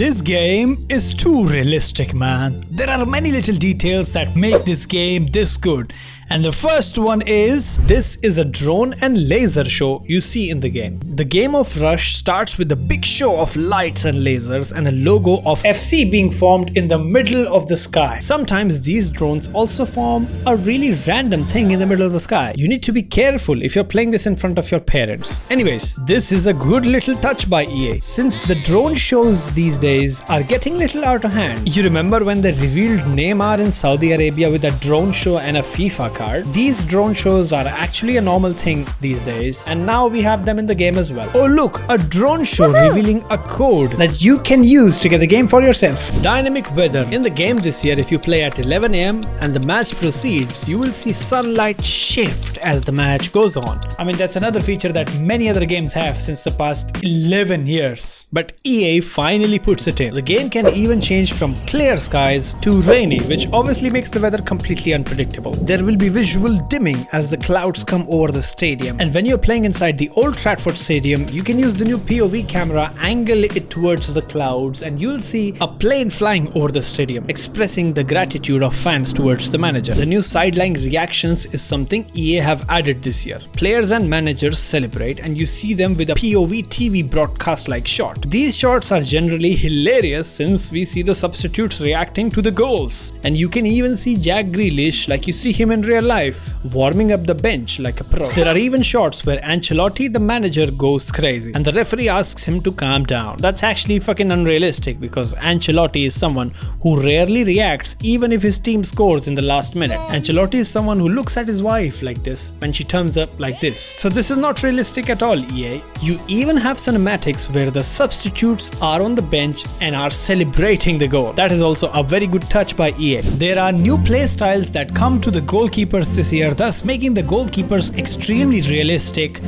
This game is too realistic, man. There are many little details that make this game this good. And the first one is, this is a drone and laser show you see in the game. The game of Rush starts with a big show of lights and lasers and a logo of FC being formed in the middle of the sky. Sometimes these drones also form a really random thing in the middle of the sky. You need to be careful if you're playing this in front of your parents. Anyways, this is a good little touch by EA. Since the drone shows these days are getting little out of hand. You remember when they revealed Neymar in Saudi Arabia with a drone show and a FIFA card? These drone shows are actually a normal thing these days, and now we have them in the game as well. Oh look, a drone show revealing a code that you can use to get the game for yourself. Dynamic weather. In the game this year, if you play at 11 AM and the match proceeds, you will see sunlight shift as the match goes on. I mean, that's another feature that many other games have since the past 11 years. But EA finally puts it in. The game can even change from clear skies to rainy, which obviously makes the weather completely unpredictable. There will be visual dimming as the clouds come over the stadium. And when you're playing inside the Old Trafford Stadium, you can use the new POV camera, angle it towards the clouds, and you'll see a plane flying over the stadium, expressing the gratitude of fans towards the manager. The new sideline reactions is something EA have added this year. Players and managers celebrate, and you see them with a POV TV broadcast like shot. These shots are generally hilarious since we see the substitutes reacting to the goals. And you can even see Jack Grealish like you see him in real life, warming up the bench like a pro. There are even shots where Ancelotti, the manager, goes crazy and the referee asks him to calm down. That's actually fucking unrealistic because Ancelotti is someone who rarely reacts even if his team scores in the last minute. Ancelotti is someone who looks at his wife like this when she turns up like this. So this is not realistic at all, EA. You even have cinematics where the substitutes are on the bench and are celebrating the goal. That is also a very good touch by EA. There are new play styles that come to the goalkeepers this year, thus making the goalkeepers extremely realistic.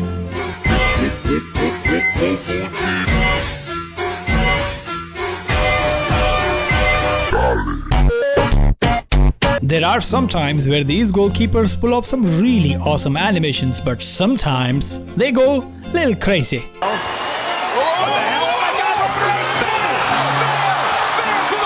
There are some times where these goalkeepers pull off some really awesome animations, but sometimes they go a little crazy.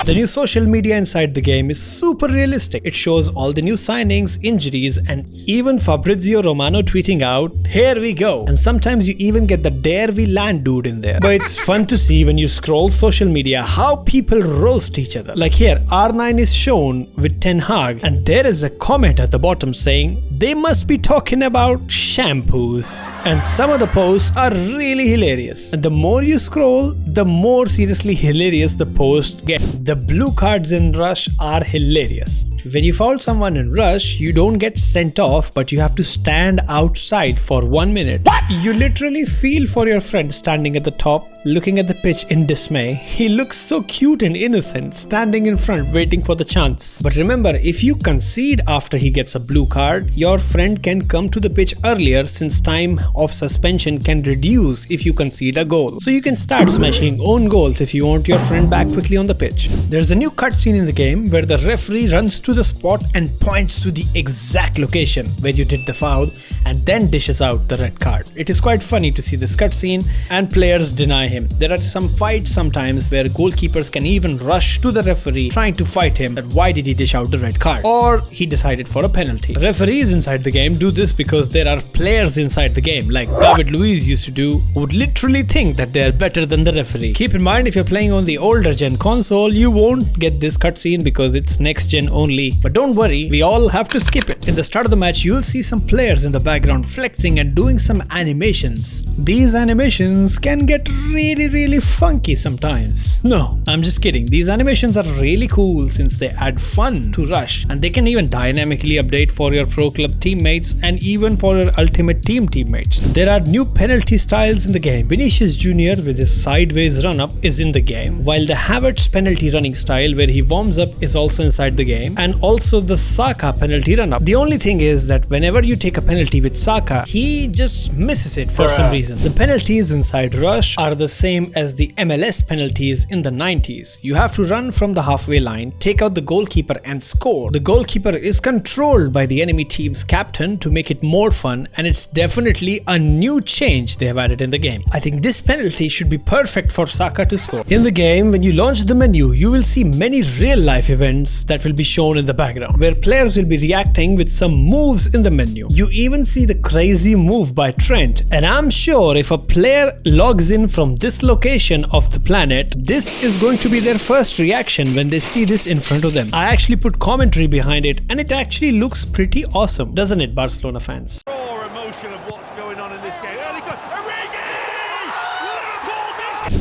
The new social media inside the game is super realistic. It shows all the new signings, injuries, and even Fabrizio Romano tweeting out, "Here we go." And sometimes you even get the "Dare we land" dude in there. But it's fun to see when you scroll social media how people roast each other. Like here, R9 is shown with Ten Hag, and there is a comment at the bottom saying, "They must be talking about shampoos." And some of the posts are really hilarious. And the more you scroll, the more seriously hilarious the posts get. The blue cards in Rush are hilarious. When you foul someone in Rush, you don't get sent off, but you have to stand outside for 1 minute. What? You literally feel for your friend standing at the top, looking at the pitch in dismay. He looks so cute and innocent, standing in front waiting for the chance. But remember, if you concede after he gets a blue card, your friend can come to the pitch earlier since time of suspension can reduce if you concede a goal. So you can start smashing own goals if you want your friend back quickly on the pitch. There's a new cutscene in the game where the referee runs to the spot and points to the exact location where you did the foul and then dishes out the red card. It is quite funny to see this cutscene and players deny him. There are some fights sometimes where goalkeepers can even rush to the referee trying to fight him that why did he dish out the red card, or he decided for a penalty. Referees inside the game do this because there are players inside the game like David Luiz used to do, who would literally think that they are better than the referee. Keep in mind, if you're playing on the older gen console, you won't get this cutscene because it's next gen only. But don't worry, we all have to skip it. In the start of the match, you'll see some players in the background flexing and doing some animations. These animations can get really funky sometimes. No, I'm just kidding. These animations are really cool since they add fun to Rush, and they can even dynamically update for your pro club teammates and even for your ultimate team teammates. There are new penalty styles in the game. Vinicius Jr. with his sideways run-up is in the game, while the Havertz penalty running style where he warms up is also inside the game, and also the Saka penalty run-up. The only thing is that whenever you take a penalty with Saka, he just misses it for some reason. The penalties inside Rush are the the same as the MLS penalties in the 90s. You have to run from the halfway line, take out the goalkeeper and score. The goalkeeper is controlled by the enemy team's captain to make it more fun, and it's definitely a new change they have added in the game. I think this penalty should be perfect for Saka to score. In the game, when you launch the menu, you will see many real life events that will be shown in the background, where players will be reacting with some moves in the menu. You even see the crazy move by Trent, and I'm sure if a player logs in from this location of the planet, this is going to be their first reaction when they see this in front of them. I actually put commentary behind it, and it actually looks pretty awesome, doesn't it, Barcelona fans? Raw emotion of what's going on in this game.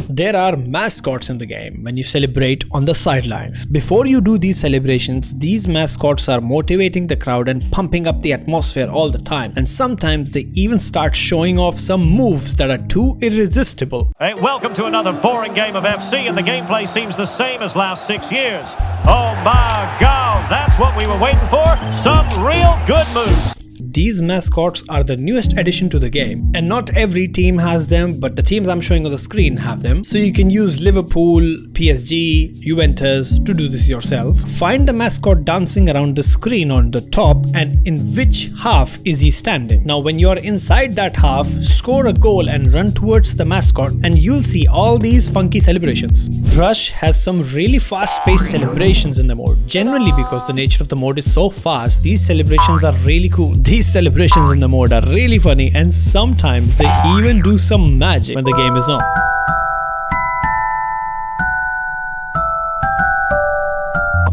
There are mascots in the game when you celebrate on the sidelines. Before you do these celebrations, these mascots are motivating the crowd and pumping up the atmosphere all the time. And sometimes they even start showing off some moves that are too irresistible. Hey, welcome to another boring game of FC, and the gameplay seems the same as last 6 years. Oh my God, that's what we were waiting for. Some real good moves. These mascots are the newest addition to the game, and not every team has them, but the teams I'm showing on the screen have them. So you can use Liverpool, PSG, Juventus to do this yourself. Find the mascot dancing around the screen on the top, and in which half is he standing. Now when you're inside that half, score a goal and run towards the mascot, and you'll see all these funky celebrations. Rush has some really fast-paced celebrations in the mode. Generally, because the nature of the mode is so fast, these celebrations are really cool. These celebrations in the mode are really funny, and sometimes they even do some magic when the game is on.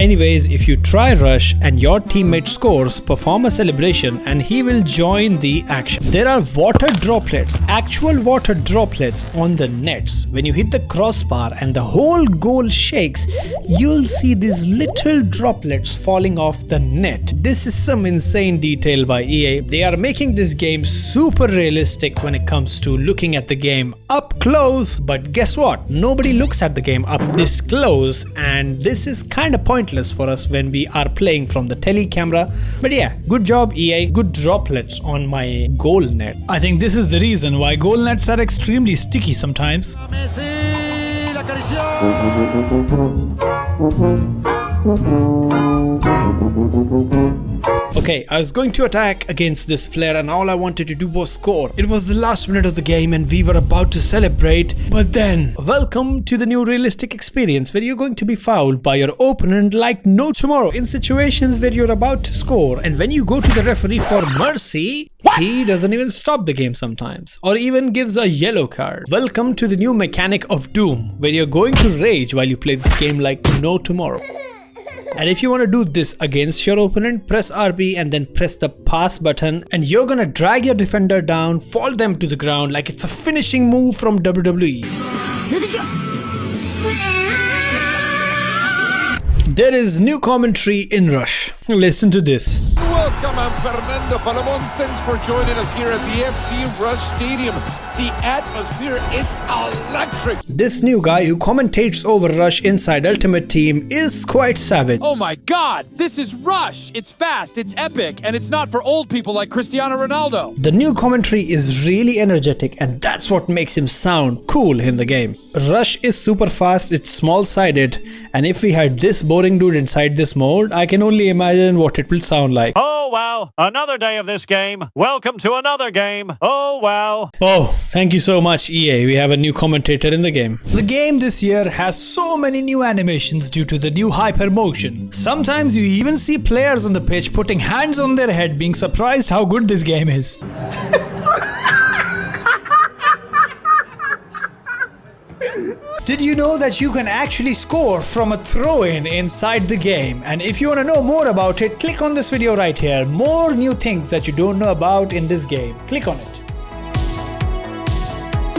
Anyways, if you try Rush and your teammate scores, perform a celebration and he will join the action. There are water droplets, actual water droplets on the nets. When you hit the crossbar and the whole goal shakes, you'll see these little droplets falling off the net. This is some insane detail by EA. They are making this game super realistic when it comes to looking at the game up close. But guess what? Nobody looks at the game up this close, and this is kind of pointless for us when we are playing from the tele camera. But yeah, good job EA, good droplets on my goal net. I think this is the reason why goal nets are extremely sticky sometimes. Okay, I was going to attack against this player and all I wanted to do was score. It was the last minute of the game and we were about to celebrate, but then welcome to the new realistic experience where you're going to be fouled by your opponent like no tomorrow in situations where you're about to score, and when you go to the referee for mercy, he doesn't even stop the game sometimes or even gives a yellow card. Welcome to the new mechanic of Doom where you're going to rage while you play this game like no tomorrow. And if you want to do this against your opponent, press RB and then press the pass button, and you're gonna drag your defender down, fall them to the ground like it's a finishing move from WWE. There is new commentary in Rush. Listen to this. Welcome, I'm Fernando Palamon. Thanks for joining us here at the FC Rush Stadium. The atmosphere is electric. This new guy who commentates over Rush inside Ultimate Team is quite savage. Oh my God, this is Rush. It's fast, it's epic, and it's not for old people like Cristiano Ronaldo. The new commentary is really energetic, and that's what makes him sound cool in the game. Rush is super fast, it's small-sided, and if we had this boring dude inside this mode, I can only imagine what it will sound like. Oh wow, another day of this game. Welcome to another game. Oh wow. Oh, thank you so much EA, we have a new commentator in the game. The game this year has so many new animations due to the new HyperMotion. Sometimes you even see players on the pitch putting hands on their head being surprised how good this game is. Did you know that you can actually score from a throw-in inside the game? And if you want to know more about it, click on this video right here. More new things that you don't know about in this game. Click on it.